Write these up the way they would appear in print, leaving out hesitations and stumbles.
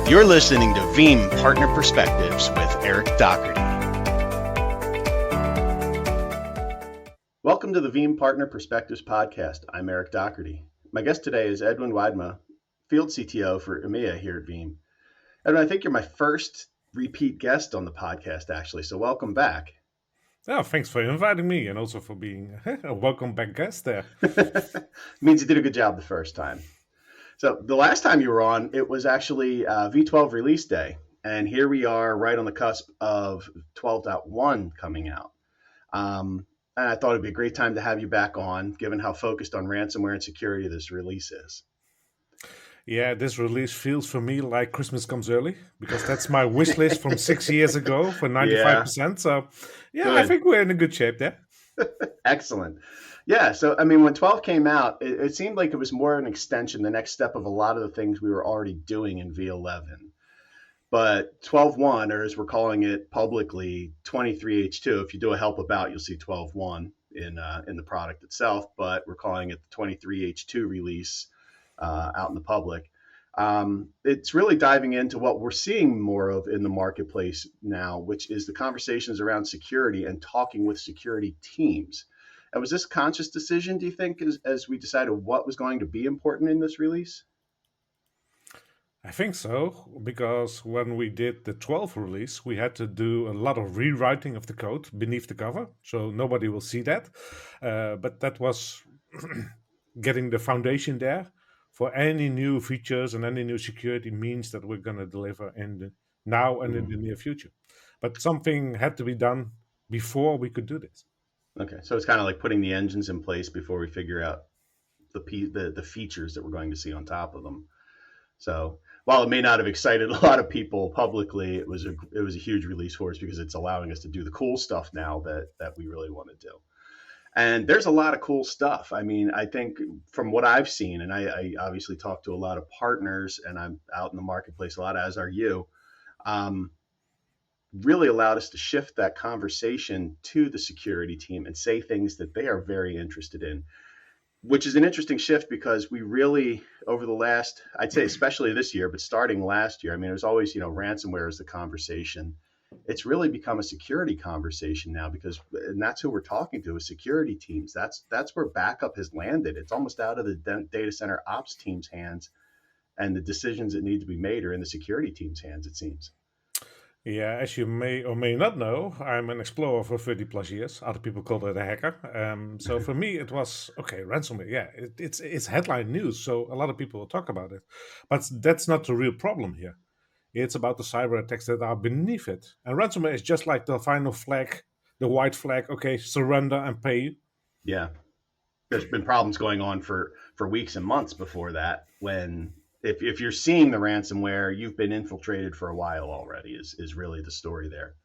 You're listening to Veeam Partner Perspectives with Eric Doherty. Welcome to the Veeam Partner Perspectives podcast. I'm Eric Doherty. My guest today is Edwin Weijdema, Field CTO for EMEA here at Veeam. Edwin, I think you're my first repeat guest on the podcast, actually, so welcome back. Oh, thanks for inviting me and also for being a welcome back guest there. Means you did a good job the first time. So the last time you were on, it was actually V12 release day. And here we are right on the cusp of 12.1 coming out. And I thought it'd be a great time to have you back on, given how focused on ransomware and security this release is. Yeah, this release feels for me like Christmas comes early because that's my wish list from 6 years ago for 95%. So yeah, good. I think we're in a good shape there. Excellent. Yeah, so I mean, when 12 came out, it seemed like it was more an extension, the next step of a lot of the things we were already doing in V11. But 12.1, or as we're calling it publicly, 23H2, if you do a help about, you'll see 12.1 in the product itself, but we're calling it the 23H2 release out in the public. It's really diving into what we're seeing more of in the marketplace now, which is the conversations around security and talking with security teams. And was this a conscious decision, do you think, as we decided what was going to be important in this release? I think so, because when we did the 12 release, we had to do a lot of rewriting of the code beneath the cover, so nobody will see that. But that was getting the foundation there for any new features and any new security means that we're going to deliver now and in the near future. But something had to be done before we could do this. Okay, so it's kind of like putting the engines in place before we figure out the features that we're going to see on top of them. So while it may not have excited a lot of people publicly, it was a huge release for us because it's allowing us to do the cool stuff now that we really want to do. And there's a lot of cool stuff. I mean, I think from what I've seen, and I obviously talk to a lot of partners, and I'm out in the marketplace a lot, as are you. Really allowed us to shift that conversation to the security team and say things that they are very interested in, which is an interesting shift because we really, over the last, I'd say especially this year, but starting last year, I mean, there's always, ransomware is the conversation. It's really become a security conversation now because, and that's who we're talking to, is security teams. That's where backup has landed. It's almost out of the data center ops team's hands, and the decisions that need to be made are in the security team's hands, it seems. Yeah, as you may or may not know, I'm an explorer for 30 plus years. Other people call it a hacker. So for me, it was, okay, ransomware. Yeah, it's headline news. So a lot of people will talk about it. But that's not the real problem here. It's about the cyber attacks that are beneath it. And ransomware is just like the final flag, the white flag, okay, surrender and pay. Yeah. There's been problems going on for weeks and months before that when... If you're seeing the ransomware, you've been infiltrated for a while already is really the story there.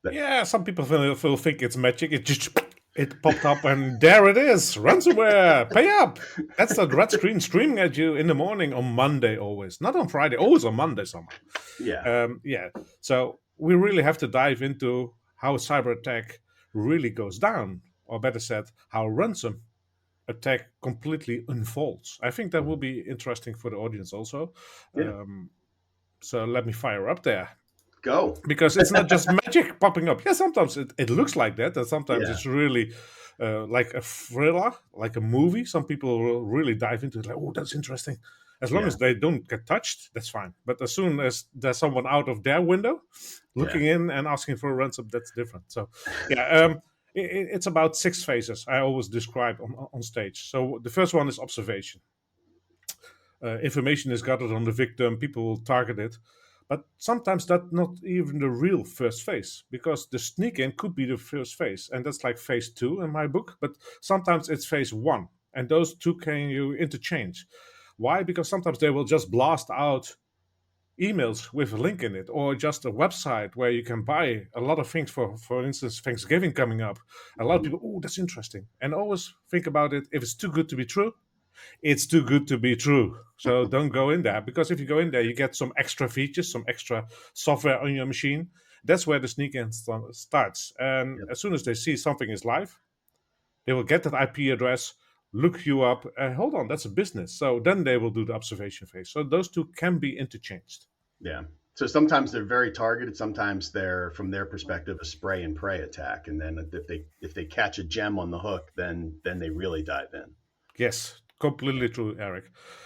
But yeah, some people will think it's magic. It popped up and there it is. Ransomware, pay up. That's the red screen streaming at you in the morning on Monday always. Not on Friday, always on Monday somehow. Yeah. So we really have to dive into how a cyber attack really goes down. Or better said, how ransom attack completely unfolds. I think that will be interesting for the audience also. Yeah. So let me fire up there. Go. Because it's not just magic popping up. Yeah, sometimes it looks like that. And sometimes it's really like a thriller, like a movie. Some people will really dive into it like, oh, that's interesting. As long as they don't get touched, that's fine. But as soon as there's someone out of their window looking in and asking for a ransom, that's different. So it's about 6 phases I always describe on stage. So the first one is observation. Information is gathered on the victim, people will target it. But sometimes that's not even the real first phase, because the sneak in could be the first phase. And that's like phase 2 in my book. But sometimes it's phase 1. And those two can you interchange. Why? Because sometimes they will just blast out emails with a link in it, or just a website where you can buy a lot of things for instance, Thanksgiving coming up. A lot of people, oh, that's interesting. And always think about it, if it's too good to be true, it's too good to be true. So don't go in there, because if you go in there, you get some extra features, some extra software on your machine. That's where the sneak in starts. And as soon as they see something is live, they will get that IP address, look you up, hold on, that's a business. So then they will do the observation phase. So those two can be interchanged. Yeah. So sometimes they're very targeted. Sometimes they're, from their perspective, a spray and pray attack. And then if they catch a gem on the hook, then they really dive in. Yes, completely true, Eric.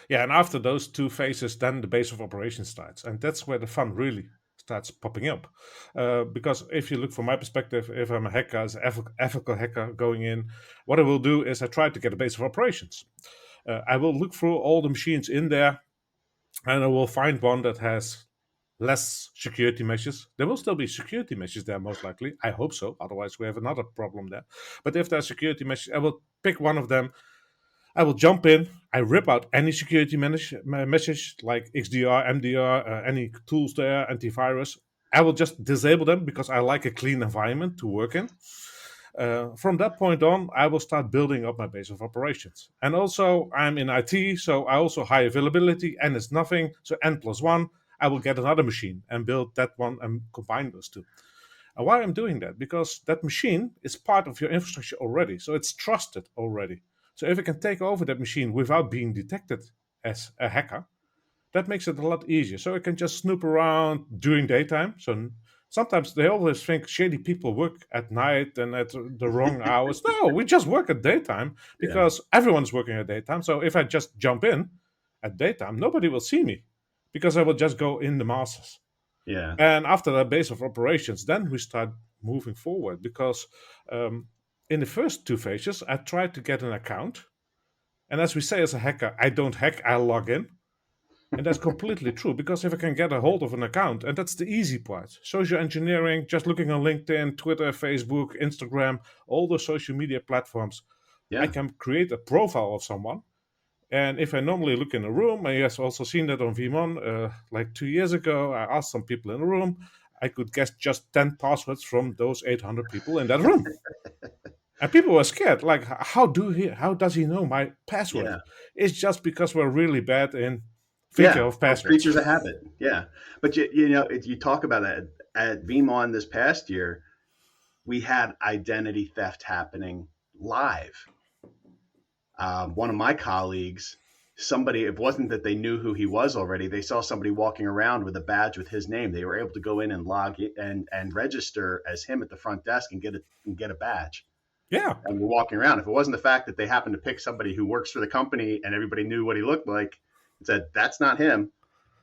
Yeah, and after those two phases, then the base of operations starts, and that's where the fun really starts popping up. Because if you look from my perspective, if I'm a hacker, as an ethical hacker going in, what I will do is I try to get a base of operations. I will look through all the machines in there, and I will find one that has less security measures. There will still be security measures there, most likely. I hope so. Otherwise, we have another problem there. But if there are security measures, I will pick one of them. I will jump in. I rip out any security message like XDR, MDR, any tools there, antivirus. I will just disable them because I like a clean environment to work in. From that point on, I will start building up my base of operations. And also, I'm in IT, so I also high availability, and it's nothing. So N+1, I will get another machine and build that one and combine those two. And why I'm doing that? Because that machine is part of your infrastructure already, so it's trusted already. So if I can take over that machine without being detected as a hacker, that makes it a lot easier. So I can just snoop around during daytime. So sometimes they always think shady people work at night and at the wrong hours. No, we just work at daytime Yeah. because everyone's working at daytime. So if I just jump in at daytime, nobody will see me because I will just go in the masses. Yeah. And after that base of operations, then we start moving forward because um, in the first two phases, I tried to get an account. And as we say as a hacker, I don't hack, I log in. And that's completely true because if I can get a hold of an account, and that's the easy part, social engineering, just looking on LinkedIn, Twitter, Facebook, Instagram, all the social media platforms, I Yeah. can create a profile of someone. And if I normally look in a room, I have also seen that on Veeam, like 2 years ago, I asked some people in the room, I could guess just 10 passwords from those 800 people in that room. And people were scared. Like, how does he know my password? Yeah. It's just because we're really bad in thinking Yeah. of We're passwords. creatures of habit. Yeah. But you talk about that at VMon this past year, we had identity theft happening live. One of my colleagues, somebody, it wasn't that they knew who he was already. They saw somebody walking around with a badge with his name. They were able to go in and log in and register as him at the front desk and get a badge. Yeah. And we're walking around. If it wasn't the fact that they happened to pick somebody who works for the company and everybody knew what he looked like and said that's not him,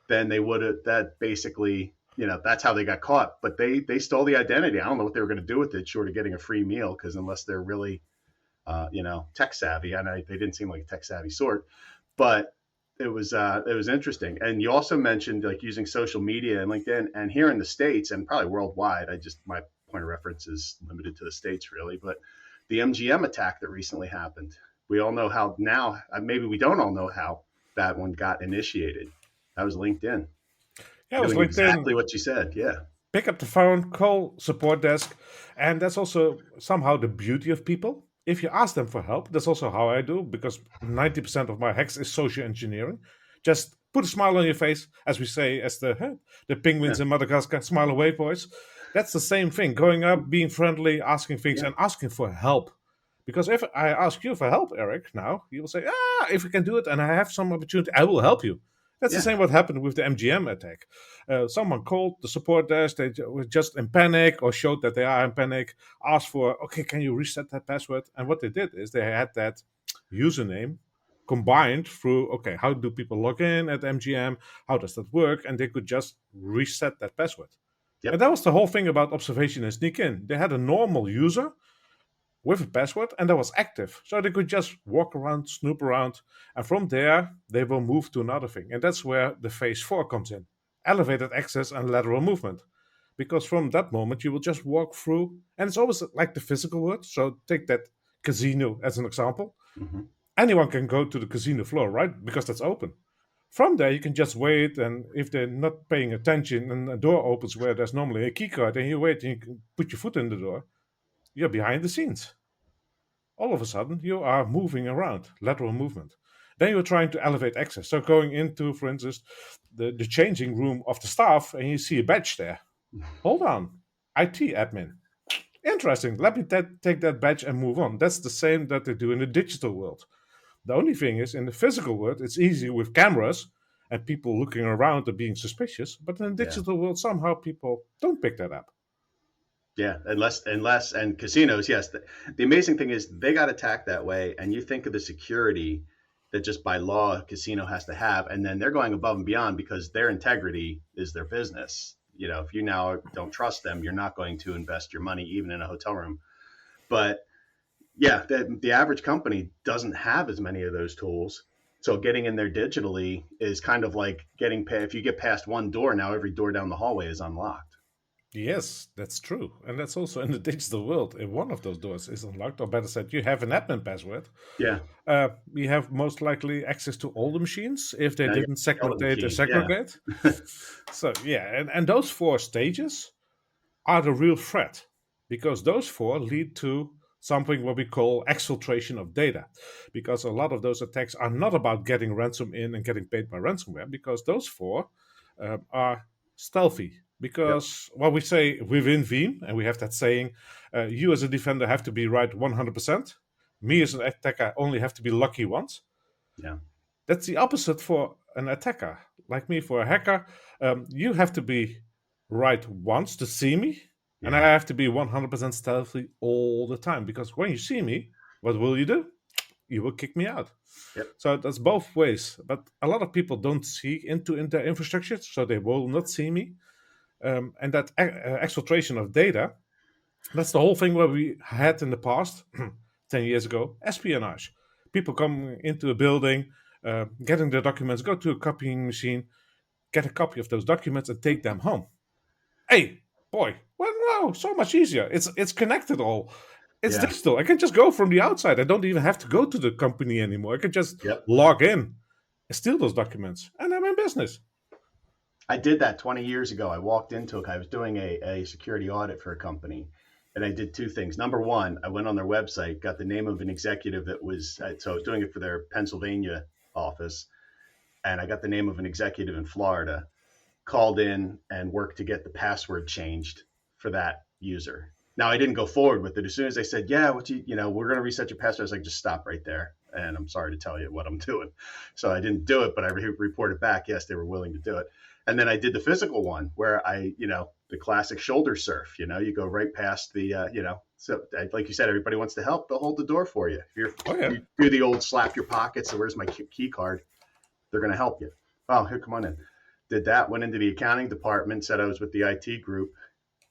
then they would have, that basically, that's how they got caught. But they stole the identity. I don't know what they were going to do with it, short of getting a free meal, because unless they're really tech savvy. I know they didn't seem like a tech savvy sort, but it was interesting. And you also mentioned like using social media and LinkedIn, and here in the States and probably worldwide. My point of reference is limited to the States really, but the MGM attack that recently happened. We all know how now. Maybe we don't all know how that one got initiated. That was LinkedIn Yeah, it was doing LinkedIn. exactly what you said. Yeah. Pick up the phone, call support desk. And that's also somehow the beauty of people. If you ask them for help, that's also how I do, because 90% of my hacks is social engineering. Just put a smile on your face, as we say, as the Yeah. penguins in Madagascar, smile away, boys. That's the same thing. Going up, being friendly, asking things, Yeah. and asking for help. Because if I ask you for help, Eric, now, you will say, if you can do it and I have some opportunity, I will help you. That's the Yeah. same what happened with the MGM attack. Someone called the support desk, they were just in panic or showed that they are in panic, asked for, okay, can you reset that password? And what they did is they had that username combined through, okay, how do people log in at MGM? How does that work? And they could just reset that password. And Yep. that was the whole thing about observation and sneak in. They had a normal user with a password and that was active. So they could just walk around, snoop around, and from there they will move to another thing. And that's where the phase 4 comes in. Elevated access and lateral movement. Because from that moment you will just walk through, and it's always like the physical world. So take that casino as an example. Mm-hmm. Anyone can go to the casino floor, right? Because that's open. From there, you can just wait, and if they're not paying attention and a door opens where there's normally a key card, and you wait and you can put your foot in the door, you're behind the scenes. All of a sudden you are moving around, lateral movement. Then you're trying to elevate access. So going into, for instance, the changing room of the staff and you see a badge there. Hold on, IT admin. Interesting. Let me take that badge and move on. That's the same that they do in the digital world. The only thing is, in the physical world, it's easy with cameras. and people looking around and being suspicious. But in the Yeah. digital world, somehow people don't pick that up. Yeah, and casinos, yes. The amazing thing is they got attacked that way, and you think of the security that just by law a casino has to have, and then they're going above and beyond because their integrity is their business. If you now don't trust them, you're not going to invest your money even in a hotel room. But yeah, the average company doesn't have as many of those tools. So getting in there digitally is kind of like if you get past one door, now every door down the hallway is unlocked. Yes, that's true. And that's also in the digital world. If one of those doors is unlocked, or better said, you have an admin password, Yeah. you have most likely access to all the machines if they Now you didn't have a skeleton segmentate or key. Yeah. segregate. So, yeah, and those 4 stages are the real threat because those 4 lead to something what we call exfiltration of data. Because a lot of those attacks are not about getting ransom in and getting paid by ransomware, because those 4 are stealthy. Yep. Because what we say within Veeam, and we have that saying, you as a defender have to be right 100%. Me as an attacker only have to be lucky once. Yeah. That's the opposite for an attacker. Like me, for a hacker, you have to be right once to see me, and I Yeah. have to be 100% stealthy all the time. Because when you see me, what will you do? You will kick me out. Yep. So that's both ways. But a lot of people don't see into their infrastructure, so they will not see me. And that exfiltration of data, that's the whole thing where we had in the past, 10 years ago, espionage. People come into a building, getting their documents, go to a copying machine, get a copy of those documents, and take them home. Hey, boy, well, no, so much easier. It's connected all. It's Yeah. digital. I can just go from the outside. I don't even have to go to the company anymore. I can just Yep. log in, steal those documents, and I'm in business. I did that 20 years ago. I was doing a security audit for a company, and I did two things. Number one, I went on their website, got the name of an executive so I was doing it for their Pennsylvania office, and I got the name of an executive in Florida, called in and worked to get the password changed for that user. Now I didn't go forward with it. As soon as they said, yeah, we're going to reset your password, I was like, just stop right there. And I'm sorry to tell you what I'm doing. So I didn't do it, but I reported back. Yes, they were willing to do it. And then I did the physical one where the classic shoulder surf, you go right past so like you said, everybody wants to help. They'll hold the door for you. Oh, yeah. You do the old slap your pocket. So where's my key card? They're going to help you. Oh, here, come on in. Did that, went into the accounting department, said I was with the IT group,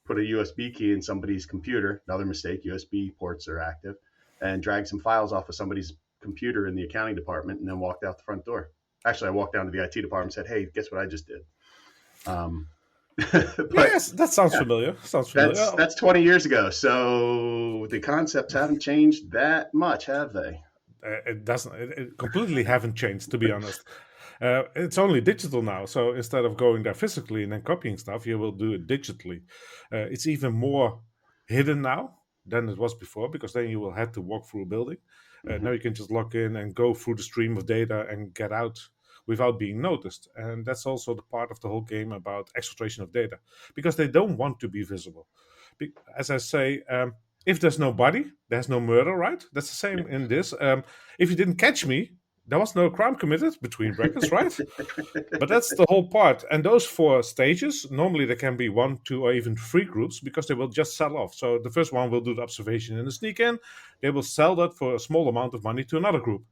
put a USB key in somebody's computer, another mistake, USB ports are active, and dragged some files off of somebody's computer in the accounting department, and then walked out the front door. Actually, I walked down to the IT department and said, hey, guess what I just did? But Yes, that sounds familiar. Sounds familiar. that's 20 years ago. So the concepts haven't changed that much, have they? It doesn't. It completely haven't changed, to be honest. It's only digital now, so instead of going there physically and then copying stuff, you will do it digitally. It's even more hidden now than it was before, because then you will have to walk through a building. Now you can just log in and go through the stream of data and get out without being noticed. And that's also the part of the whole game about exfiltration of data, because they don't want to be visible. As I say, if there's no body, there's no murder, right? That's the same in this. If you didn't catch me, there was no crime committed, between brackets, right? But that's the whole part. And those 4 stages, normally there can be 1, 2, or even 3 groups, because they will just sell off. So the first one will do the observation and the sneak in. They will sell that for a small amount of money to another group.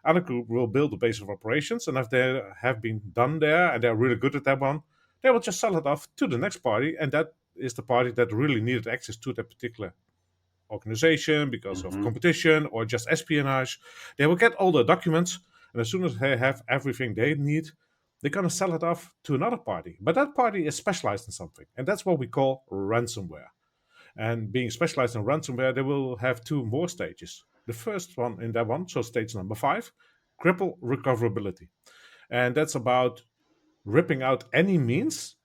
Other group will build a base of operations, and if they have been done there and they're really good at that one, they will just sell it off to the next party, and that is the party that really needed access to that particular organization because of competition or just espionage. They will get all the documents, and as soon as they have everything they need, they're going to sell it off to another party. But that party is specialized in something, and that's what we call ransomware. And being specialized in ransomware, they will have 2 more stages. The first one in that one, so stage number 5, cripple recoverability. And that's about ripping out any means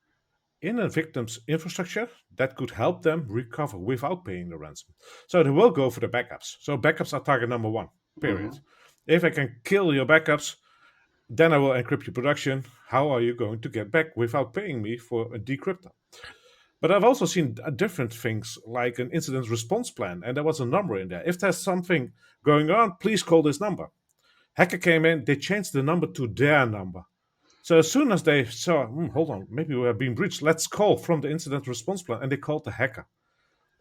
in a victim's infrastructure that could help them recover without paying the ransom. So they will go for the backups. So backups are target number 1, period. If I can kill your backups, then I will encrypt your production. How are you going to get back without paying me for a decryptor? But I've also seen different things like an incident response plan, and there was a number in there. If there's something going on, please call this number. Hacker came in, they changed the number to their number. So as soon as they saw, hold on, maybe we are being breached, let's call from the incident response plan, and they called the hacker.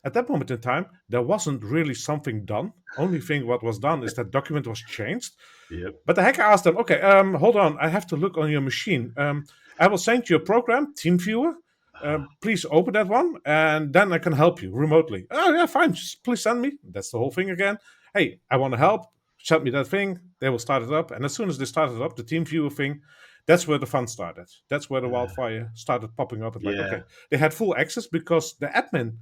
At that moment in time, there wasn't really something done. Only thing what was done is that document was changed. Yep. But the hacker asked them, okay, hold on, I have to look on your machine. I will send you a program, TeamViewer. Please open that one, and then I can help you remotely. Oh, yeah, fine. Just please send me. That's the whole thing again. Hey, I want to help. Send me that thing. They will start it up. And as soon as they started up, the TeamViewer thing, that's where the fun started. That's where the wildfire started popping up. It's like, Yeah. okay, they had full access because the admin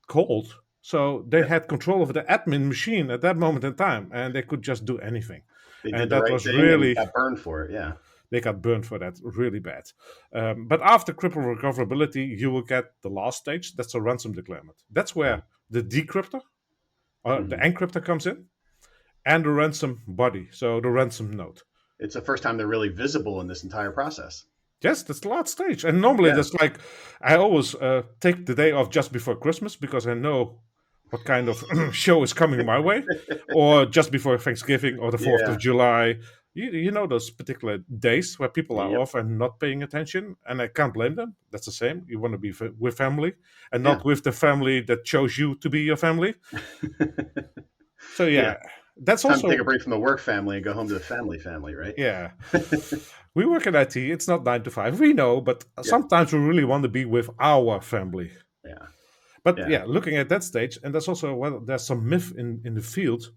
called. So they Yep. had control of the admin machine at that moment in time, and they could just do anything. They did And the that right was thing and really, got burned for it. Yeah. they got burned for that really bad. But after cripple recoverability, you will get the last stage. That's a ransom declarement. That's where the decryptor or the Mhm. encryptor comes in, and the ransom body, so the ransom node. It's the first time they're really visible in this entire process. Yes, that's the last stage. And normally Yeah. that's like, I always take the day off just before Christmas because I know what kind of show is coming my way, or just before Thanksgiving or the 4th of Yeah. July. You know those particular days where people are Yep. off and not paying attention, and I can't blame them. That's the same. You want to be with family and Yeah. not with the family that chose you to be your family. So Yeah. yeah, that's Time to take a also, break from the work family and go home to the family, right? yeah. We work in IT. It's not 9 to 5. We know, but Yeah. sometimes we really want to be with our family. Yeah. But Yeah. yeah, looking at that stage, and that's also, well, there's some myth in the field.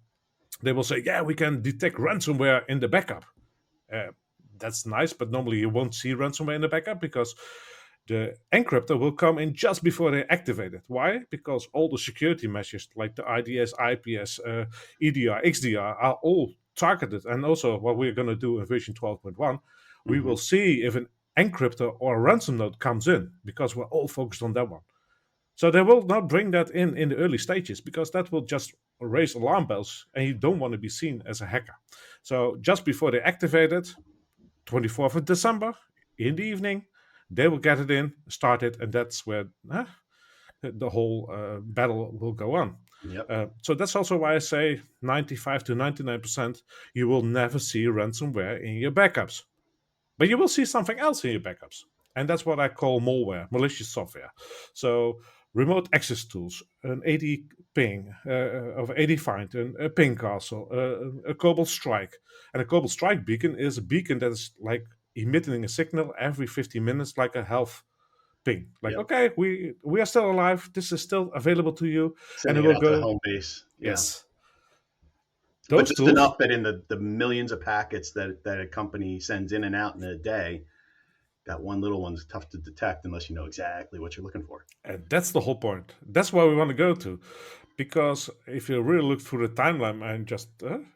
They will say, yeah, we can detect ransomware in the backup. Uh, that's nice, but normally you won't see ransomware in the backup because the encryptor will come in just before they activate it. Why? Because all the security measures like the IDS, IPS, EDR, XDR are all targeted. And also, what we're going to do in version 12.1, we Hmm. will see if an encryptor or a ransom node comes in because we're all focused on that one. So they will not bring that in the early stages because that will just raise alarm bells and you don't want to be seen as a hacker. So just before they activate it, 24th of December in the evening, they will get it in, start it, and that's where the whole battle will go on. Yep. So that's also why I say 95 to 99% you will never see ransomware in your backups. But you will see something else in your backups. And that's what I call malware, malicious software. So remote access tools, an AD ping, of AD find, a ping castle, a Cobalt strike. And a Cobalt strike beacon is a beacon that is like emitting a signal every 15 minutes, like a health ping. Like, Yep. okay, we are still alive. This is still available to you. And it Sending it will out to the go, home base. Yeah. yes. But Those just tools. enough that in the millions of packets that a company sends in and out in a day, that one little one's tough to detect unless you know exactly what you're looking for. And that's the whole point. That's why we want to go to. Because if you really look through the timeline and just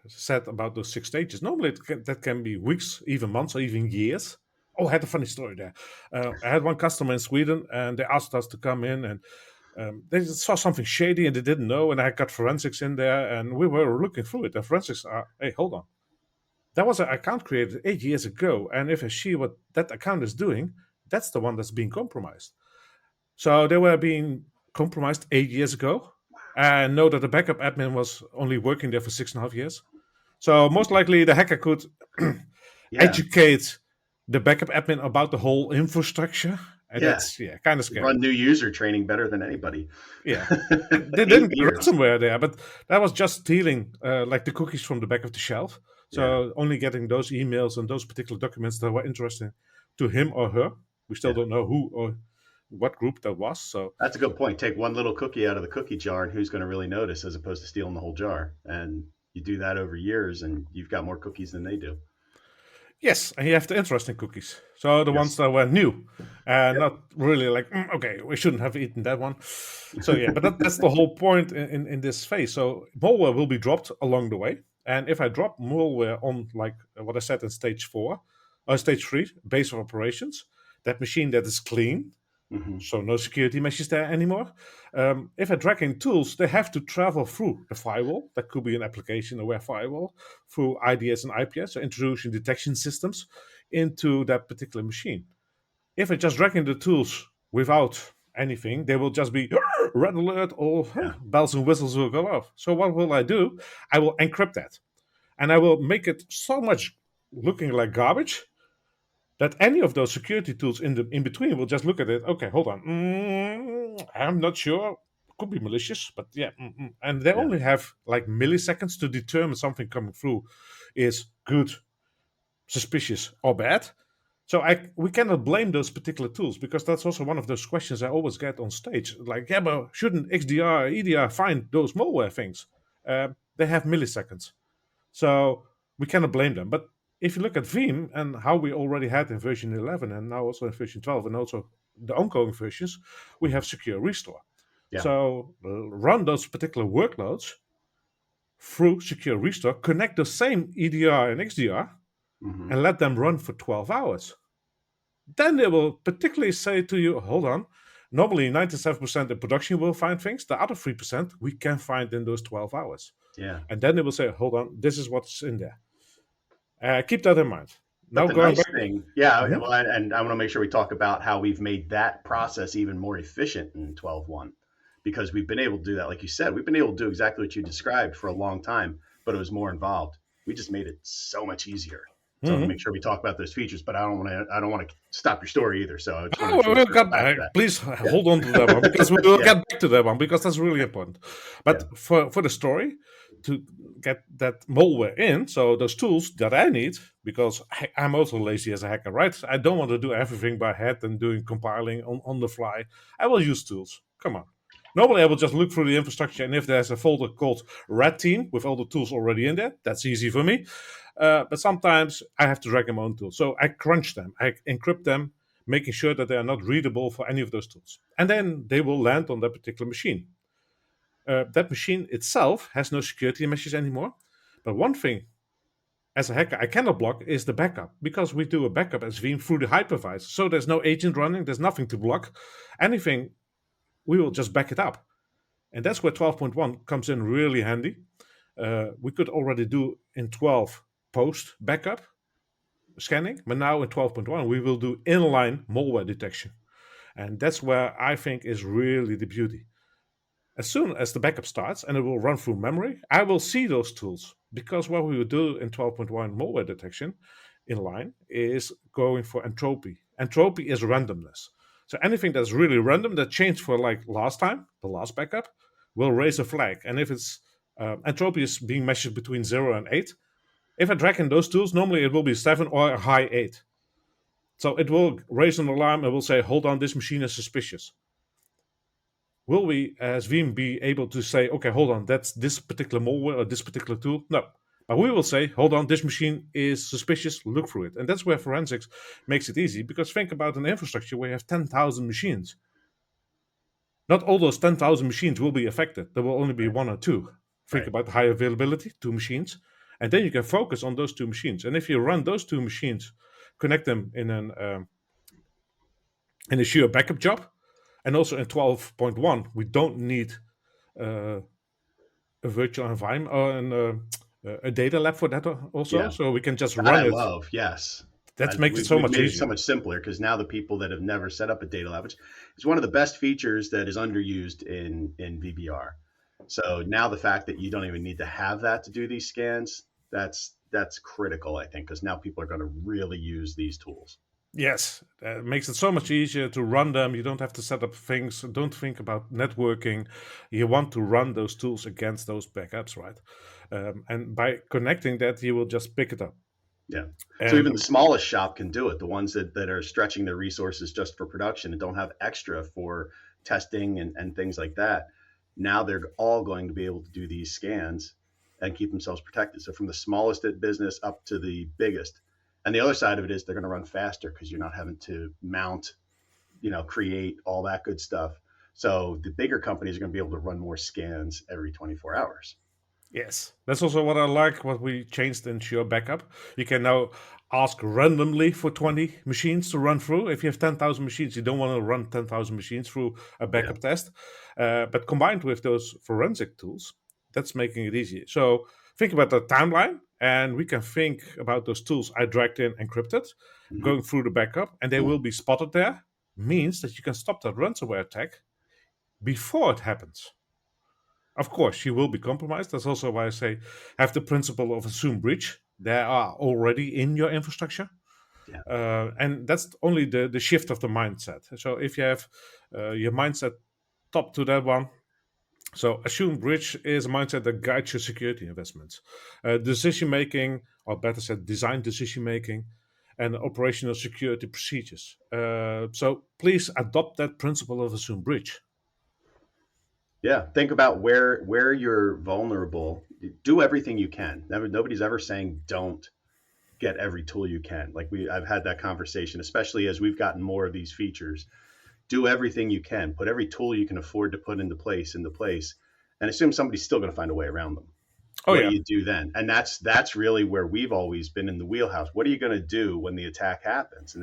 said about those 6 stages, normally that can be weeks, even months, or even years. Oh, I had a funny story there. I had one customer in Sweden and they asked us to come in and they saw something shady and they didn't know. And I got forensics in there and we were looking through it. The forensics are, hey, hold on. That was an account created 8 years ago. And if I see what that account is doing, that's the one that's being compromised. So they were being compromised 8 years ago. And know that the backup admin was only working there for 6.5 years. So most likely the hacker could Yeah. educate the backup admin about the whole infrastructure. And Yeah. that's, yeah, kind of scary. Run new user training better than anybody. Yeah. And they Eight didn't get years. ransomware there, but that was just stealing like the cookies from the back of the shelf. Yeah. So only getting those emails and those particular documents that were interesting to him or her. We still Yeah. don't know who or what group that was. So That's a good point. Take one little cookie out of the cookie jar, and who's going to really notice, as opposed to stealing the whole jar. And you do that over years, and you've got more cookies than they do. yes, and you have the interesting cookies. So the ones Yes. that were new and Yep. not really like, okay, we shouldn't have eaten that one. So yeah, but that's the whole point in this phase. So malware will be dropped along the way. And if I drop malware on like what I said in stage 4 or stage 3, base of operations, that machine that is clean, Hmm. so no security meshes there anymore. If I drag in tools, they have to travel through the firewall. That could be an application, a web firewall, through IDS and IPS, so intrusion detection systems, into that particular machine. If I just drag in the tools without anything, they will just be red alert or Yeah. bells and whistles will go off. So what will I do? I will encrypt that. And I will make it so much looking like garbage that any of those security tools in between will just look at it. Okay, hold on. I'm not sure. Could be malicious, but yeah. And they Yeah. only have like milliseconds to determine something coming through is good, suspicious, or bad. So we cannot blame those particular tools, because that's also one of those questions I always get on stage. Like, yeah, but shouldn't XDR, EDR find those malware things? They have milliseconds. So we cannot blame them. But if you look at Veeam and how we already had in version 11 and now also in version 12 and also the ongoing versions, we Mhm. have secure restore. Yeah. So run those particular workloads through secure restore, connect the same EDR and XDR, Hmm. and let them run for 12 hours. Then they will particularly say to you, hold on, normally 97% in production will find things. The other 3% we can find in those 12 hours. Yeah. And then they will say, hold on, this is what's in there. Keep that in mind. But Now the going nice back. thing, yeah, Mhm. well, and I want to make sure we talk about how we've made that process even more efficient in 12.1, because we've been able to do that. Like you said, we've been able to do exactly what you described for a long time, but it was more involved. We just made it so much easier. So I want to make Mhm. sure we talk about those features, but I don't want to stop your story either. So I just want to make Oh, sure we we'll circle get back to back. that. Please Yeah. hold on to that one, because we will Yeah. get back to that one, because that's really important. Yeah. But for the story, to get that malware in, so those tools that I need, because I'm also lazy as a hacker, right? I don't want to do everything by head and doing compiling on the fly. I will use tools. Come on. Normally, I will just look through the infrastructure, and if there's a folder called Red Team with all the tools already in there, that's easy for me. But sometimes I have to drag my own tools. So I crunch them, I encrypt them, making sure that they are not readable for any of those tools. And then they will land on that particular machine. That machine itself has no security measures anymore. But one thing, as a hacker, I cannot block is the backup, because we do a backup as Veeam through the hypervisor. So there's no agent running, there's nothing to block. Anything, we will just back it up. And that's where 12.1 comes in really handy. We could already do in 12 post backup scanning, but now in 12.1 we will do inline malware detection. And that's where I think is really the beauty. As soon as the backup starts and it will run through memory, I will see those tools, because what we will do in 12.1 malware detection inline is going for entropy. Entropy is randomness. So anything that's really random that changed for like last time, the last backup, will raise a flag. And if it's entropy is being measured between 0 and 8, if I drag in those tools, normally it will be 7 or a high 8. So it will raise an alarm and will say, hold on, this machine is suspicious. Will we, as Veeam, be able to say, okay, hold on, that's this particular malware or this particular tool? No. But we will say, hold on, this machine is suspicious, look through it. And that's where forensics makes it easy, because think about an infrastructure where you have 10,000 machines. Not all those 10,000 machines will be affected. There will only be Right. one or two. Think Right. about high availability, two machines. And then you can focus on those two machines. And if you run those two machines, connect them in a Azure backup job, and also in 12.1, we don't need uh, a virtual environment or a data lab for that also. Yeah. So we can just That I run it. love. Yes. That makes it so We've much made it so easier. much simpler because now the people that have never set up a data lab, which is one of the best features that is underused in VBR. So now the fact that you don't even need to have that to do these scans, that's critical, I think, because now people are going to really use these tools. Yes, it makes it so much easier to run them. You don't have to set up things. Don't think about networking. You want to run those tools against those backups, right? And by connecting that, you will just pick it up. Yeah. So even the And smallest shop can do it. The ones that are stretching their resources just for production and don't have extra for testing and things like that. Now they're all going to be able to do these scans and keep themselves protected. So from the smallest business up to the biggest. And the other side of it is they're going to run faster because you're not having to mount, create all that good stuff. So the bigger companies are going to be able to run more scans every 24 hours. yes, that's also what I like. What we changed in Sure Backup. You can now ask randomly for 20 machines to run through. If you have 10,000 machines, you don't want to run 10,000 machines through a Yeah. backup test. But combined with those forensic tools, that's making it easier. So think about the timeline, and we can think about those tools I dragged in encrypted, Hmm. going through the backup, and they will be spotted there. Means that you can stop that ransomware attack before it happens. Of course, you will be compromised. That's also why I say have the principle of assume breach. They are already in your infrastructure. Yeah. And that's only the shift of the mindset. So if you have your mindset top to that one, so assume bridge is a mindset that guides your security investments, decision making, or better said, design decision making, and operational security procedures. So please adopt that principle of assume bridge. Yeah, think about where you're vulnerable. Do everything you can. Nobody's ever saying don't get every tool you can. Like I've had that conversation, especially as we've gotten more of these features. Do everything you can. Put every tool you can afford to put into place, and assume somebody's still going to find a way around them. Oh What do yeah, you do then? And that's really where we've always been in the wheelhouse. What are you going to do when the attack happens?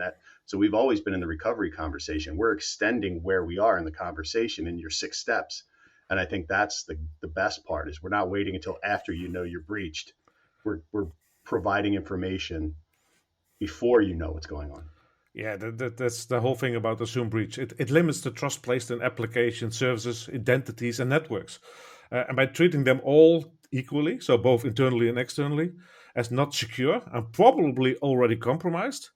So we've always been in the recovery conversation. We're extending where we are in the conversation in your 6 steps. And I think that's the best part is we're not waiting until after you know you're breached. We're providing information before you know what's going on. yeah. That's the whole thing about assume breach. It limits the trust placed in applications, services, identities, and networks, and by treating them all equally, so both internally and externally, as not secure and probably already compromised,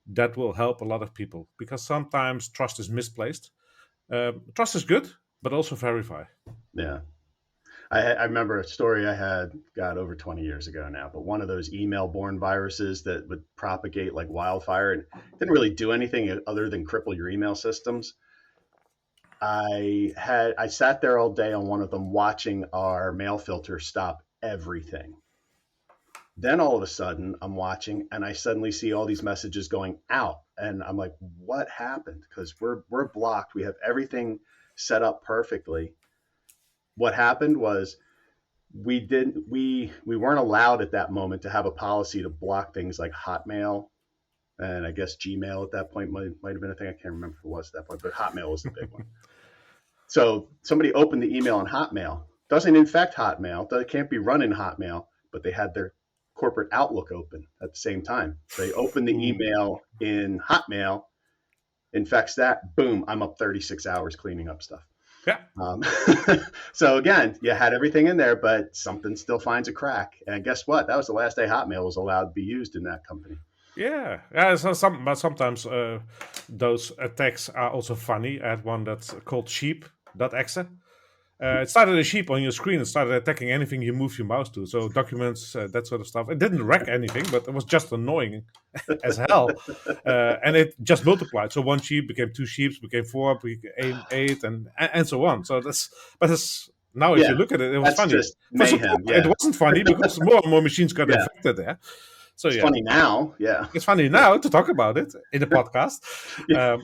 that will help a lot of people because sometimes trust is misplaced. Trust is good, but also verify. Yeah. I remember a story I had, God, over 20 years ago now, but one of those email borne viruses that would propagate like wildfire and didn't really do anything other than cripple your email systems. I sat there all day on one of them watching our mail filter stop everything. Then all of a sudden I'm watching and I suddenly see all these messages going out and I'm like, what happened? Because we're blocked. We have everything set up perfectly. What happened was we weren't allowed at that moment to have a policy to block things like Hotmail and I guess Gmail at that point might have been a thing. I can't remember if it was at that point, but Hotmail was the big one. So somebody opened the email on Hotmail. Doesn't infect Hotmail. It can't be run in Hotmail, but they had their corporate Outlook open at the same time. They open the Ooh. email in Hotmail, infects that. Boom, I'm up 36 hours cleaning up stuff. Yeah. Um, so again, you had everything in there, but something still finds a crack. And guess what? That was the last day Hotmail was allowed to be used in that company. Yeah. So but sometimes those attacks are also funny. I had one that's called sheep.exe. It started a sheep on your screen and started attacking anything you move your mouse to. So documents, that sort of stuff. It didn't wreck anything, but it was just annoying as hell. And it just multiplied. So one sheep became 2 sheep, became 4, became 8, and so on. So that's now if Yeah, you look at it, it was that's funny. just For some mayhem. it Yeah, wasn't funny because more and more machines got yeah. infected there. So It's yeah, funny now. Yeah, it's funny now to talk about it in the podcast. Um,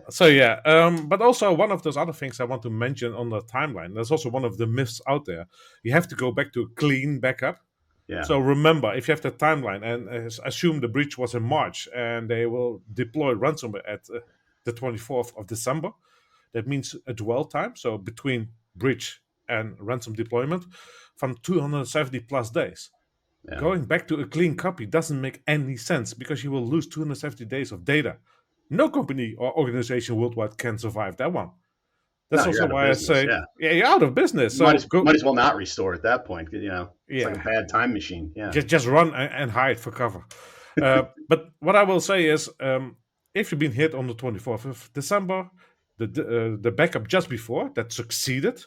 so yeah, but also one of those other things I want to mention on the timeline. There's also one of the myths out there. You have to go back to a clean backup. yeah, So remember, if you have the timeline and assume the breach was in March and they will deploy ransomware at the 24th of December, that means a dwell time. So between breach and ransom deployment from 270 plus days. yeah. Going back to a clean copy doesn't make any sense because you will lose 270 days of data. No company or organization worldwide can survive that one. That's No, you're also out of why I business. say, Yeah, yeah, you're out of business. might So as go, might as well not restore at that point. It's like a yeah, bad time machine. Yeah, just run and hide for cover. But what I will say is, if you've been hit on the 24th of December, the backup just before that succeeded,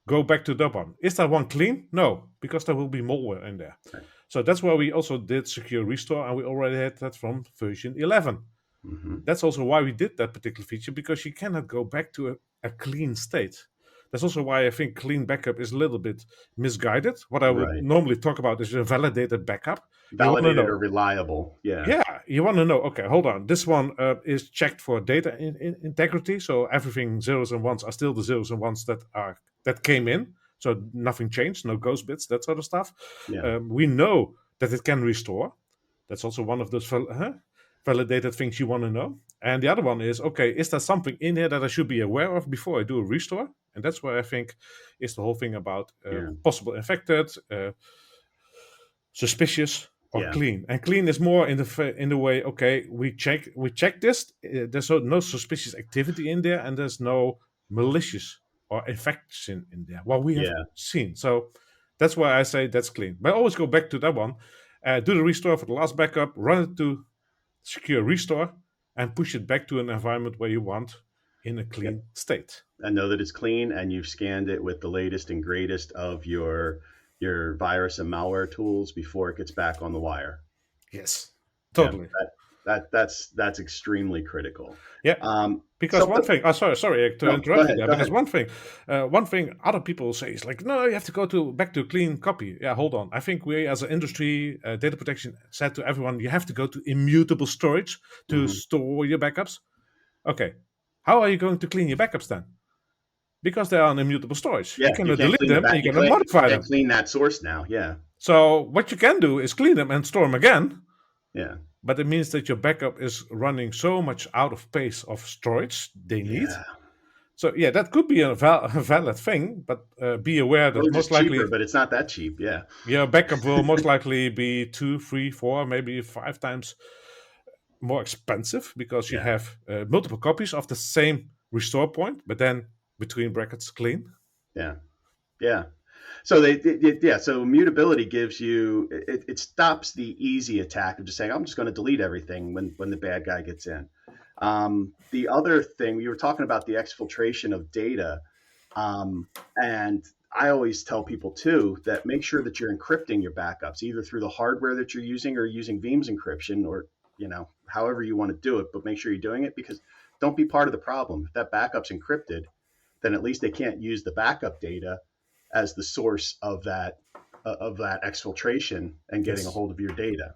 go back to that one. Is that one clean? No, because there will be malware in there. right. So that's why we also did secure restore, and we already had that from version 11. Mm-hmm. That's also why we did that particular feature, because you cannot go back to a clean state. That's also why I think clean backup is a little bit misguided. What I would Right. normally talk about is a validated backup. You want to Validated or know, reliable. Yeah, yeah, you want to know, okay, hold on. This one is checked for data integrity. So everything zeros and ones are still the zeros and ones that came in. So nothing changed, no ghost bits, that sort of stuff. yeah, We know that it can restore. That's also one of those validated things you want to know. And the other one is, okay, is there something in here that I should be aware of before I do a restore? And that's where I think is the whole thing about yeah, possible infected, suspicious, or yeah, clean. And clean is more in the way, okay, we check this. There's no suspicious activity in there, and there's no malicious or infection in there. What we have yeah. seen. So that's why I say that's clean. But I always go back to that one. Do the restore for the last backup. Run it to secure restore, and push it back to an environment where you want in a Yep. clean state. And know that it's clean and you've scanned it with the latest and greatest of your virus and malware tools before it gets back on the wire. Yes, Yeah, totally. that's extremely critical. Yeah, because one Something. thing. Oh, sorry to No, go interrupt you ahead. there. Go Because ahead. one thing other people say is like, no, you have to go back to a clean copy. Yeah, hold on. I think we, as an industry, data protection, said to everyone, you have to go to immutable storage to Hmm. store your backups. Okay, how are you going to clean your backups then? Because they are on immutable storage. You Yeah, you cannot can't delete clean the them, and back. you cannot modify Can't them. clean that source now. Yeah, So what you can do is clean them and store them again. yeah, But it means that your backup is running so much out of pace of storage they need. yeah. So yeah, that could be a valid thing, but be aware that Or most just cheaper, likely but it's not that cheap. Yeah, your backup will most likely be 2, 3, 4, maybe 5 times more expensive because you yeah, have multiple copies of the same restore point, but then between brackets clean. yeah, yeah. So yeah. So immutability gives you it stops the easy attack of just saying I'm just going to delete everything when the bad guy gets in. The other thing we were talking about the exfiltration of data, and I always tell people too that make sure that you're encrypting your backups either through the hardware that you're using or using Veeam's encryption or however you want to do it, but make sure you're doing it because don't be part of the problem. If that backup's encrypted, then at least they can't use the backup data as the source of that exfiltration and getting a Yes. hold of your data.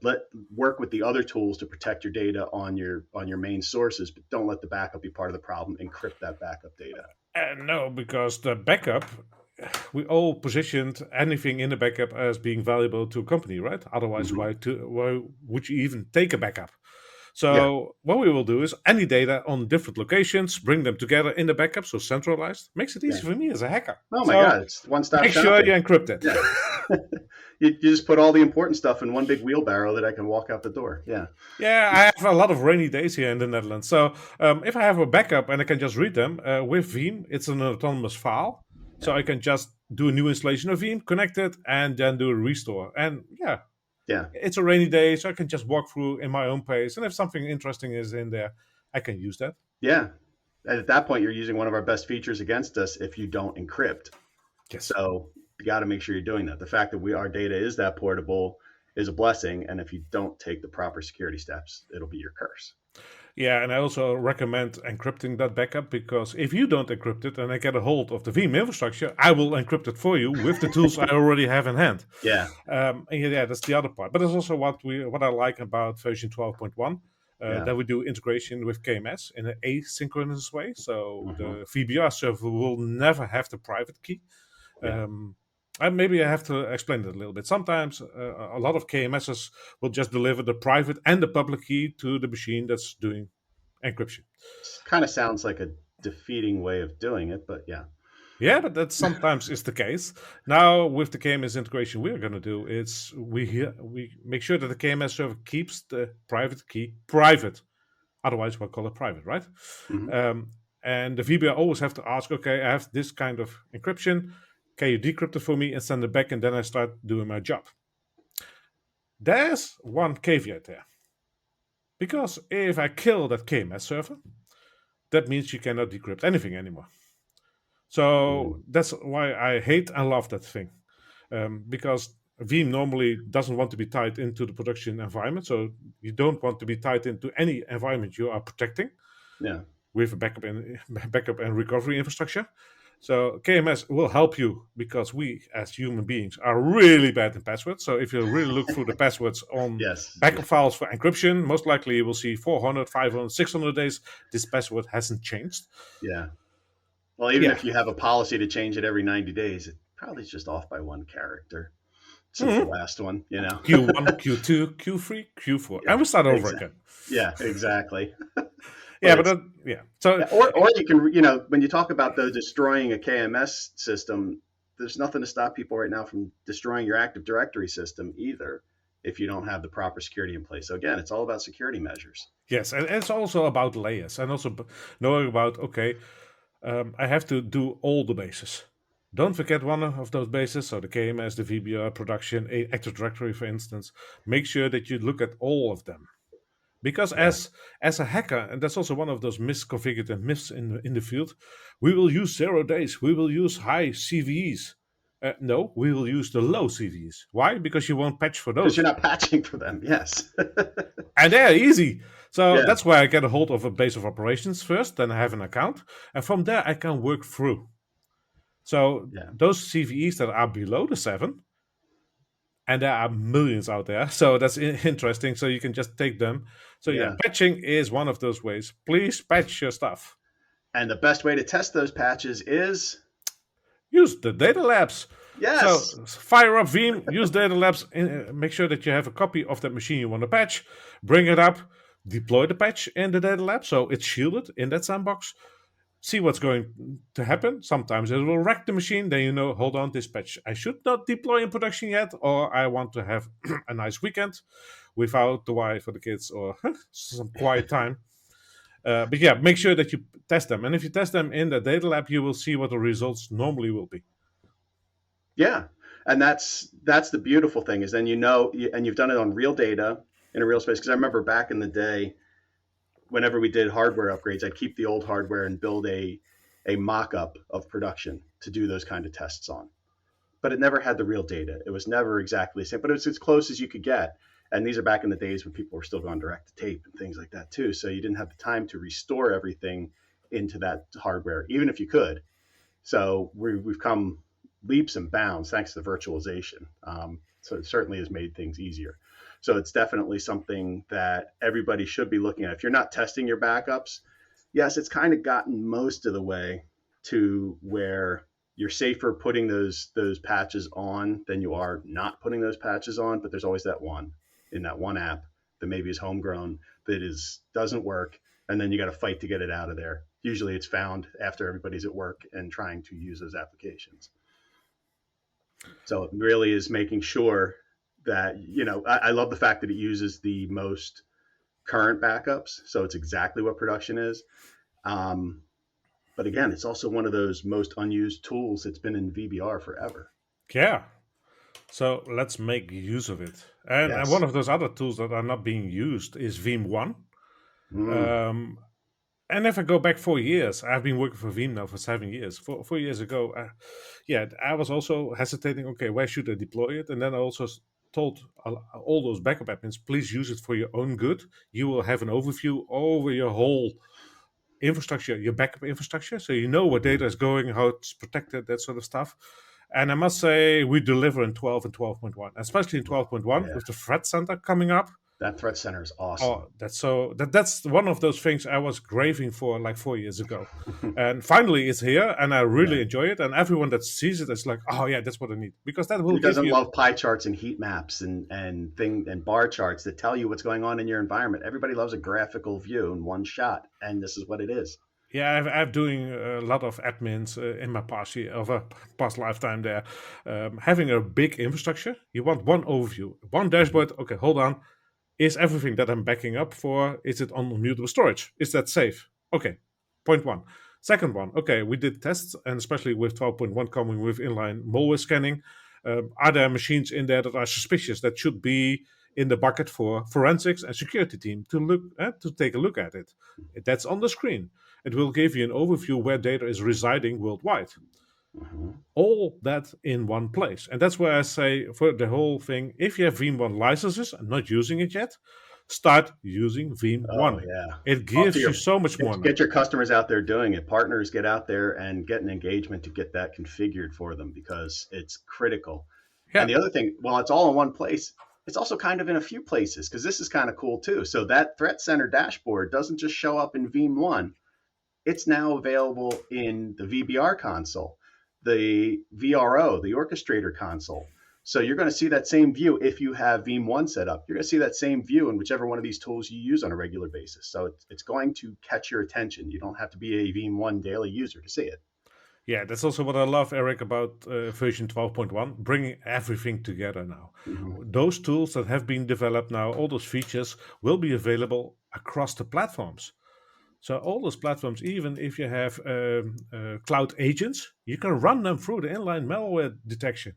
Let work with the other tools to protect your data on your main sources, but don't let the backup be part of the problem. Encrypt that backup data. No, because the backup, we all positioned anything in the backup as being valuable to a company, right? Otherwise, Hmm. why would you even take a backup? Yeah, So what we will do is any data on different locations, bring them together in the backup, so centralized, makes it yeah. easy for me as a hacker. Oh my So God, it's one stop make sure you shopping. encrypt it. Yeah. You just put all the important stuff in one big wheelbarrow that I can walk out the door. Yeah. Yeah, I have a lot of rainy days here in the Netherlands. So if I have a backup and I can just read them with Veeam, it's an autonomous file. So Yeah. I can just do a new installation of Veeam, connect it, and then do a restore. And yeah, Yeah. it's a rainy day, so I can just walk through in my own pace. And if something interesting is in there, I can use that. Yeah. And at that point, you're using one of our best features against us if you don't encrypt. Yes. So you got to make sure you're doing that. The fact that our data is that portable is a blessing, and if you don't take the proper security steps, it'll be your curse. Yeah, and I also recommend encrypting that backup because if you don't encrypt it and I get a hold of the Veeam infrastructure, I will encrypt it for you with the tools I already have in hand. Yeah. And yeah, that's the other part. But it's also what I like about version 12.1. Yeah. That we do integration with KMS in an asynchronous way. So Hmm. the VBR server will never have the private key. Yeah. Um, and maybe I have to explain it a little bit. Sometimes a lot of KMSs will just deliver the private and the public key to the machine that's doing encryption. Kind of sounds like a defeating way of doing it, but yeah. Yeah, but that sometimes is the case. Now with the KMS integration we're going to do, it's we make sure that the KMS server keeps the private key private. Otherwise, we'll call it private, right? Hmm. Um, and the VBA always have to ask, okay, I have this kind of encryption. Can you decrypt it for me and send it back? And then I start doing my job. There's one caveat there. Because if I kill that KMS server, that means you cannot decrypt anything anymore. So that's why I hate and love that thing. Because Veeam normally doesn't want to be tied into the production environment. So you don't want to be tied into any environment you are protecting Yeah. with a backup and recovery infrastructure. So KMS will help you because we as human beings are really bad in passwords. So if you really look through the passwords on Yes. Yeah. backup files for encryption, most likely you will see 400, 500, 600 days. This password hasn't changed. Yeah. Well, even Yeah. if you have a policy to change it every 90 days, it probably is just off by one character since the Mhm. last one. Q1, Q2, Q3, Q4. Yeah. And we start over Exactly. again. Yeah, exactly. Yeah, But but it's yeah. So yeah, or you can, when you talk about the destroying a KMS system, there's nothing to stop people right now from destroying your Active Directory system either if you don't have the proper security in place. So again, it's all about security measures. yes, and it's also about layers and also knowing about, okay, I have to do all the bases. Don't forget one of those bases, so the KMS, the VBR, production, Active Directory, for instance. Make sure that you look at all of them. Because Yeah. as a hacker, and that's also one of those misconfigured and myths in the field, we will use 0 days, we will use high CVEs. No, we will use the low CVEs. Why? Because you won't patch for Because you're those, not patching for them. Yes. and they're easy. So Yeah. that's why I get a hold of a base of operations first, then I have an account, and from there I can work through. So Yeah. those CVEs that are below the 7, and there are millions out there, so that's interesting. So you can just take them. So yeah, Yeah. patching is one of those ways. Please patch your stuff. And the best way to test those patches is Use the data labs. So yes. fire up Veeam, use data labs, make sure that you have a copy of that machine you want to patch, bring it up, deploy the patch in the data lab so it's shielded in that sandbox. See what's going to happen. Sometimes it will wreck the machine. Then you know, hold on, this patch I should not deploy in production yet, or I want to have a nice weekend without the wife for the kids or some quiet time. But yeah, make sure that you test them. And if you test them in the data lab, you will see what the results normally will be. Yeah. And that's the beautiful thing is then and you've done it on real data in a real space. Because I remember back in the day, whenever we did hardware upgrades, I'd keep the old hardware and build a mock-up of production to do those kind of tests on. But it never had the real data. It was never exactly the same, but it was as close as you could get. And these are back in the days when people were still going direct to tape and things like that too. So you didn't have the time to restore everything into that hardware, even if you could. So we've come leaps and bounds thanks to virtualization. So it certainly has made things easier. So it's definitely something that everybody should be looking at. If you're not testing your backups, yes, it's kind of gotten most of the way to where you're safer putting those patches on than you are not putting those patches on. But there's always that one in that one app that maybe is homegrown that doesn't work, and then you got to fight to get it out of there. Usually, it's found after everybody's at work and trying to use those applications. So it really is making sure that I love the fact that it uses the most current backups, so it's exactly what production is. Um, but again, it's also one of those most unused tools. It's been in VBR forever. Yeah. So let's make use of it. And one Yes. of those other tools that are not being used is Veeam 1. Mm, Um, and if I go back 4 years, I've been working for Veeam now for 7 years. 4 years ago, yeah, I was also hesitating. Okay, where should I deploy it? And then I also told all those backup admins, please use it for your own good. You will have an overview over your whole infrastructure, your backup infrastructure, so you know where mhm. data is going, how it's protected, that sort of stuff. And I must say, we deliver in 12 and 12.1, especially in 12.1 Yeah, with the threat center coming up. that threat center is Oh, awesome. that's one of those things I was craving for like 4 years ago, and finally it's here, and I really Yeah. enjoy it. And everyone that sees it is like, "Oh yeah, that's what I need," because that will Who give doesn't you. love pie charts and heat maps and bar charts that tell you what's going on in your environment? Everybody loves a graphical view in one shot, and this is what it is. Yeah, I've doing a lot of admins in my past year of a past lifetime there. Having a big infrastructure, you want one overview, one Mhm. dashboard. Okay, hold on. Is everything that I'm backing up for, is it on mutable storage? Is that safe? Okay, point one. Second one, okay, we did tests, and especially with 12.1 coming with inline malware scanning, are there machines in there that are suspicious that should be in the bucket for forensics and security team to look to take a look at it? That's on the screen. It will give you an overview where data is residing worldwide. Mhm. All that in one place. And that's where I say for the whole thing, if you have Veeam 1 licenses and not using it yet, start using Veeam Oh 1. yeah. It Talk to gives you your so much more get now. your customers out there doing it. Partners get out there and get an engagement to get that configured for them because it's critical. And Yeah, the other thing, while it's all in one place, it's also kind of in a few places because this is kind of cool too. So that threat center dashboard doesn't just show up in Veeam 1. It's now available in the VBR console, the VRO, the orchestrator console. So you're going to see that same view if you have Veeam 1 set up. You're going to see that same view in whichever one of these tools you use on a regular basis. So it's going to catch your attention. You don't have to be a Veeam 1 daily user to see it. yeah, that's also what I love, Eric, about version 12.1, bringing everything together now. Mm-hmm. Those tools that have been developed now, all those features will be available across the platforms. So all those platforms, even if you have cloud agents, you can run them through the inline malware detection.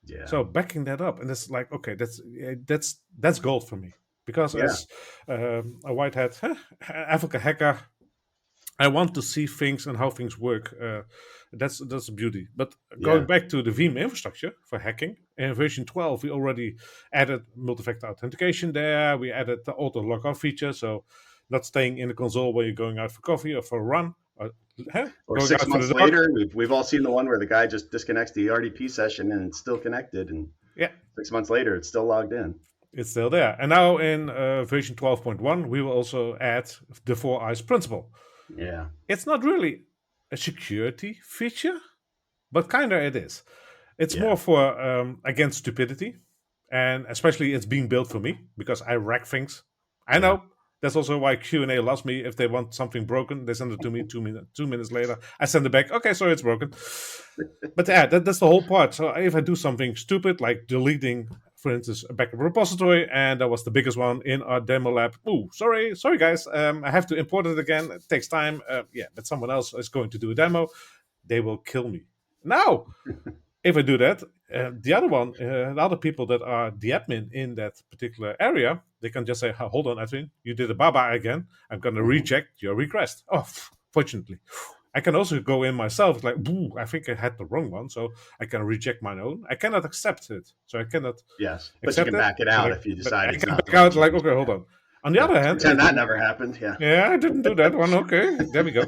Yeah. So backing that up, and it's like, okay, that's gold for me. because Yeah. as a white hat Africa hacker, I want to see things and how things work. That's the beauty. But going Yeah. back to the Veeam infrastructure for hacking, in version 12, we already added multi-factor authentication there. We added the auto logout feature, so not staying in the console when you're going out for coffee or for a run, or Or going six out for months the dog. later, we've all seen the one where the guy just disconnects the RDP session and it's still connected, and Yeah, 6 months later, it's still logged in. it's still there. And now in version 12.1, we will also add the four eyes principle. Yeah. It's not really a security feature, but kinda it is. It's Yeah. more for against stupidity, and especially it's being built for me because I wreck things. I Yeah. know that's also why Q&A loves me. If they want something broken, they send it to me 2 minutes later. I send it back. Okay, sorry, it's broken. But yeah, that's the whole part. So if I do something stupid like deleting, for instance, a backup repository, and that was the biggest one in our demo lab. Oh, sorry guys, I have to import it again. It takes time. Yeah, but someone else is going to do a demo. They will kill me. Now, if I do that, the other people that are the admin in that particular area, they can just say, "Hold on, Edwin, you did a baba again. I'm going to Mhm. reject your request." Oh, fortunately, I can also go in myself. Like, I think I had the wrong one, so I can reject my own. I cannot accept it, so I cannot Yes. But you accept can it. back it But out I, if you but decide I it's can not the back right out. Like, change. okay, hold Yeah. on. On the Yeah. other hand, Pretend that never happened. Yeah. yeah, I didn't do that one. Okay, there we go.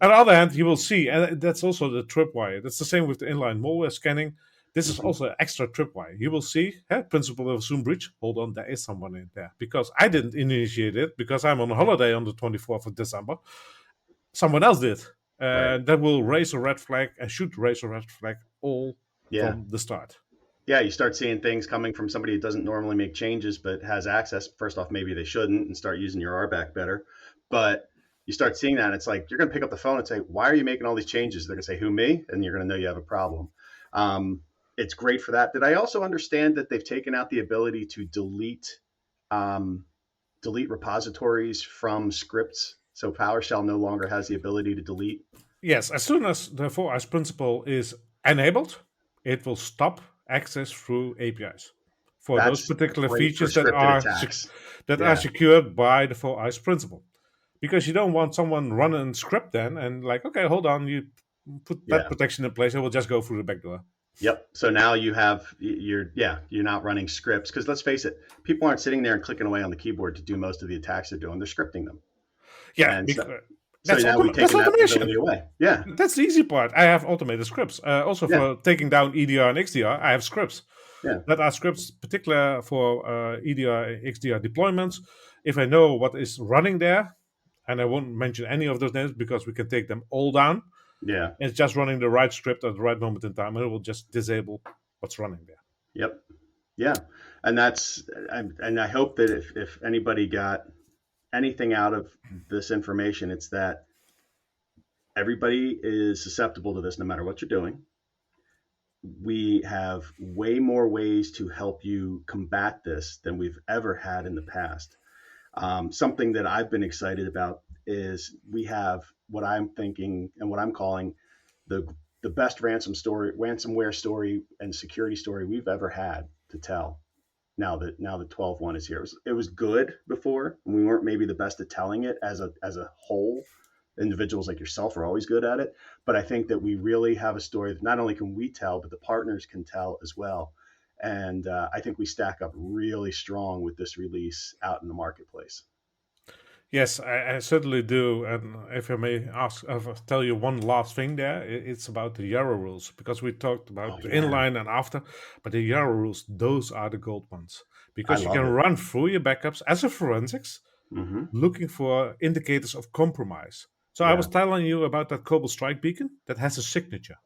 On the other hand, you will see, and that's also the tripwire. That's the same with the inline malware scanning. This is Mhm. also an extra tripwire. You will see, principle of Zoom breach. Hold on, there is someone in there because I didn't initiate it because I'm on a holiday on the 24th of December. Someone else did. Right. That will raise a red flag and should raise a red flag all Yeah. from the start. Yeah. You start seeing things coming from somebody who doesn't normally make changes but has access. First off, maybe they shouldn't and start using your RBAC better. But you start seeing that. It's like you're going to pick up the phone and say, "Why are you making all these changes?" They're going to say, "Who, me?" And you're going to know you have a problem. It's great for that. Did I also understand that they've taken out the ability to um, delete repositories from scripts? So PowerShell no longer has the ability to delete. Yes, as soon as the 4 eyes principle is enabled, it will stop access through APIs for those That's particular great for features that scripted are attacks. that are Yeah. secured by the 4 eyes principle. Because you don't want someone running script then and like, okay, hold on, you put that Yeah. protection in place, it will just go through the back door. Yep. So now you're not running scripts because let's face it, people aren't sitting there and clicking away on the keyboard to do most of the attacks they're doing. They're scripting them, Yeah, and so that's now we've that's taken that automation. ability away. Yeah. That's the easy part. I have automated scripts. Also Yeah. for taking down EDR and XDR, I have scripts. Yeah. That are scripts particular for EDR, XDR deployments. If I know what is running there, and I won't mention any of those names because we can take them all down, Yeah. it's just running the right script at the right moment in time, and it will just disable what's running there. Yep. Yeah. And I hope that if anybody got anything out of this information, it's that everybody is susceptible to this no matter what you're doing. We have way more ways to help you combat this than we've ever had in the past. Something that I've been excited about is we have what I'm thinking and what I'm calling the the best ransomware story and security story we've ever had to tell. Now that 12.1 is here, it was good before, and we weren't maybe the best at telling it as a whole. Individuals like yourself are always good at it, but I think that we really have a story that not only can we tell, but the partners can tell as well. And I think we stack up really strong with this release out in the marketplace. Yes, I certainly do. And if I may ask, tell you one last thing there, it's about the Yarrow rules because we talked Oh about the yeah, inline and after, but the Yarrow rules, those are the gold ones I because you love can it. run through your backups as a forensics Hmm. looking for indicators of compromise. So I was Yeah, telling you about that Cobalt Strike beacon that has a signature.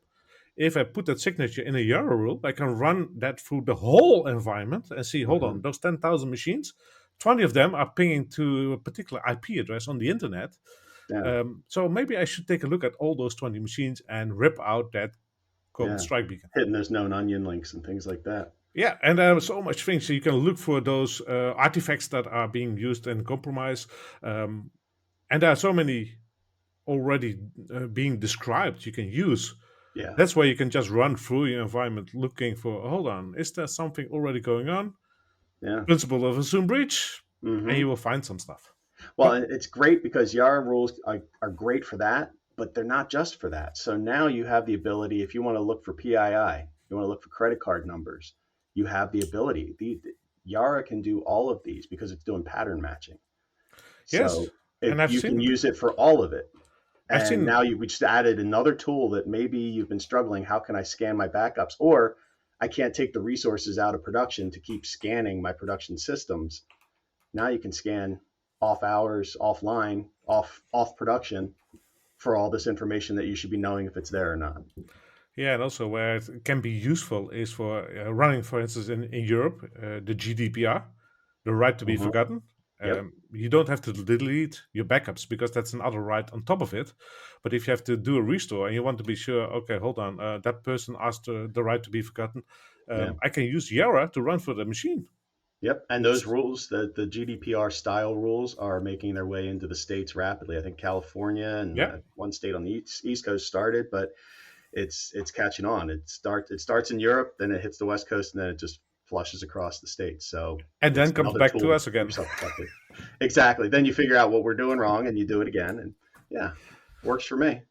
If I put that signature in a Yarrow rule, I can run that through the whole environment and see, hold hmm, on, those 10,000 machines, 20 of them are pinging to a particular IP address on the internet. yeah, So maybe I should take a look at all those 20 machines and rip out that Cobalt yeah. Strike beacon. Hitting those known onion links and things like that. Yeah, and there are so much things. So you can look for those artifacts that are being used in compromise. Um, and there are so many already being described you can use. Yeah, That's why you can just run through your environment looking for, hold on, is there something already going on? yeah. Principle of assume breach. and you Hmm. will find some stuff. Well, But it's great because Yara rules are great for that, but they're not just for that. So now you have the ability, if you want to look for PII, you want to look for credit card numbers, you have the ability. Yara can do all of these because it's doing pattern matching. yes, So and I've you can seen use it for all of it. I've And now seen we just added another tool that maybe you've been struggling. How can I scan my backups? Or I can't take the resources out of production to keep scanning my production systems. Now you can scan off hours, offline, off production for all this information that you should be knowing if it's there or not. Yeah, and also where it can be useful is for running, for instance, in Europe, the GDPR, the right to be Hmm. forgotten. Yep. You don't have to delete your backups because that's another right on top of it. But if you have to do a restore and you want to be sure, okay, hold on, that person asked the right to be forgotten, Yeah. I can use Yara to run for the machine. Yep. And those It's rules, the GDPR style rules, are making their way into the states rapidly. I think California and yeah, one state on the East Coast started, but it's catching on. It starts in Europe, then it hits the West Coast, and then it just flushes across the states. So and it's then comes another back to tool to us keep again. yourself protected. Exactly. Then you figure out what we're doing wrong, and you do it again, and yeah, works for me.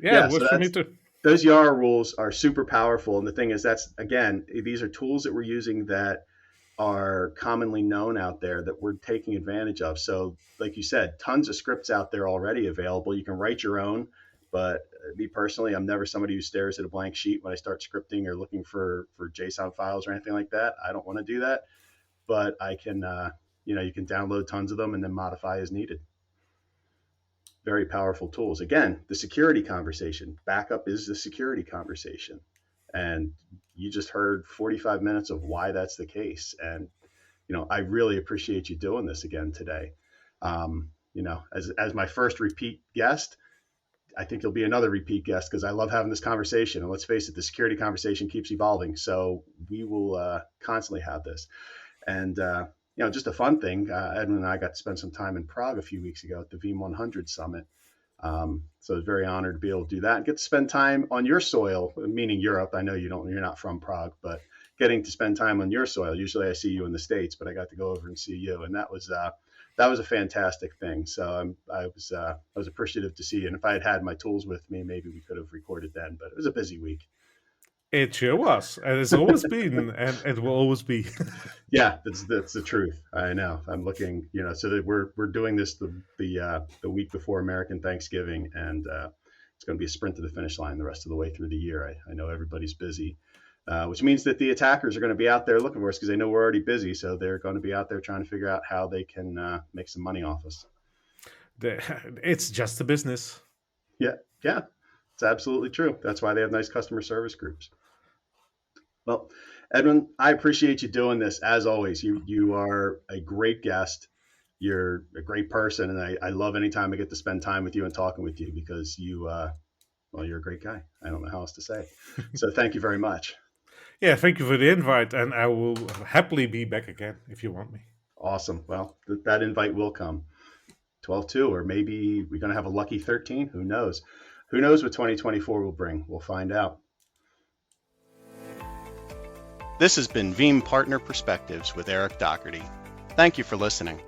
Yeah, it Yeah. So works for me that's too. those Yara rules are super powerful, and the thing is, that's again, these are tools that we're using that are commonly known out there that we're taking advantage of. So, like you said, tons of scripts out there already available. You can write your own, but me personally, I'm never somebody who stares at a blank sheet when I start scripting or looking for JSON files or anything like that. I don't want to do that, but I can, you can download tons of them and then modify as needed. Very powerful tools. Again, the security conversation. Backup is the security conversation. And you just heard 45 minutes of why that's the case. And I really appreciate you doing this again today. As my first repeat guest, I think you'll be another repeat guest because I love having this conversation. And let's face it, the security conversation keeps evolving, so we will constantly have this. And just a fun thing. Edwin and I got to spend some time in Prague a few weeks ago at the Veeam 100 Summit. So I was very honored to be able to do that and get to spend time on your soil, meaning Europe. I know you're not from Prague, but getting to spend time on your soil. Usually I see you in the States, but I got to go over and see you, and that was a fantastic thing. So I was appreciative to see you. And if I had had my tools with me, maybe we could have recorded then. But it was a busy week. It sure was, and it's always been, and it will always be. Yeah, that's the truth. I know. I'm looking, so that we're doing this the week before American Thanksgiving, and it's going to be a sprint to the finish line the rest of the way through the year. I know everybody's busy, which means that the attackers are going to be out there looking for us because they know we're already busy. So they're going to be out there trying to figure out how they can make some money off us. It's just a business. Yeah, yeah, it's absolutely true. That's why they have nice customer service groups. Well, Edwin, I appreciate you doing this as always. You are a great guest. You're a great person, and I love any time I get to spend time with you and talking with you because you're a great guy. I don't know how else to say. So thank you very much. Yeah, thank you for the invite, and I will happily be back again if you want me. Awesome. Well, that invite will come. 12-2, or maybe we're going to have a lucky 13. Who knows? Who knows what 2024 will bring? We'll find out. This has been Veeam Partner Perspectives with Eric Doherty. Thank you for listening.